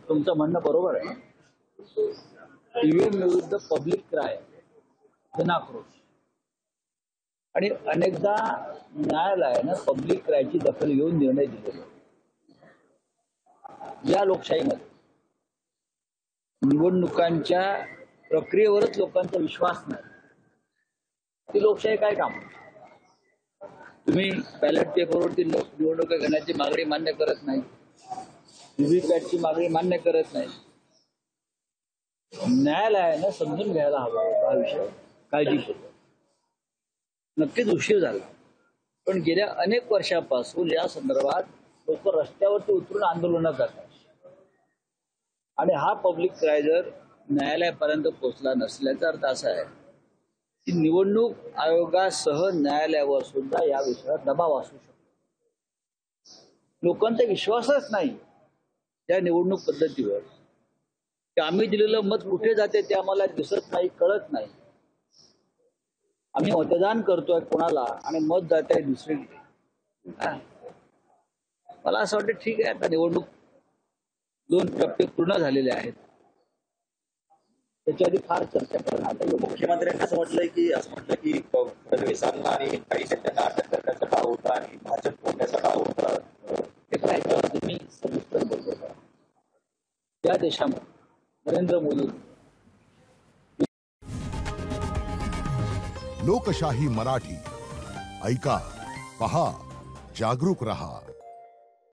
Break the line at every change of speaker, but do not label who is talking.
तुमचं म्हणणं बरोबर आहे. ईव्हीएम विरुद्ध पब्लिक क्राय, जनाक्रोश, आणि अनेकदा न्यायालयानं पब्लिक क्रायची दखल घेऊन निर्णय दिलेले. या लोकशाहीमध्ये निवडणुकांच्या प्रक्रियेवरच लोकांचा विश्वास नाही, ती लोकशाही काय काम? तुम्ही बॅलेट पेपरवरती निवडणुका घेण्याची मागणी मान्य करत नाही, व्हीव्हीपॅटची मागणी मान्य करत नाही. न्यायालयानं समजून घ्यायला हवा हा विषय काळजीपूर्वक. नक्कीच उशीर झाला, पण गेल्या अनेक वर्षापासून या संदर्भात लोक रस्त्यावरती उतरून आंदोलनं करतात. आणि हा पब्लिक क्राय जर न्यायालयापर्यंत पोहोचला नसल्याचा अर्थ असा आहे की निवडणूक आयोगासह न्यायालयावर सुद्धा या विषयावर दबाव असू शकतो. लोकांचा विश्वासच नाही या निवडणूक पद्धतीवर, की आम्ही दिलेलं मत कुठे जाते ते आम्हाला दिसत नाही, कळत नाही. आम्ही मतदान करतोय कोणाला आणि मत जात आहे दुसरीकडे. मला असं वाटतं ठीक आहे, आता निवडणूक 2 टप्पे पूर्ण झालेले आहेत, त्याच्या आधी फार चर्चा करणार.
मुख्यमंत्र्यांनी असं म्हटलं की फडणवीसांना आणि काही त्यांना अटक करण्याचा डाव होता आणि भाजप फोडण्याचा डाव होता.
ते काय तुम्ही सविस्तर बोलतो. या देशामध्ये नरेंद्र मोदी
लोकशाही मराठी ऐका, पहा, जागरूक रहा.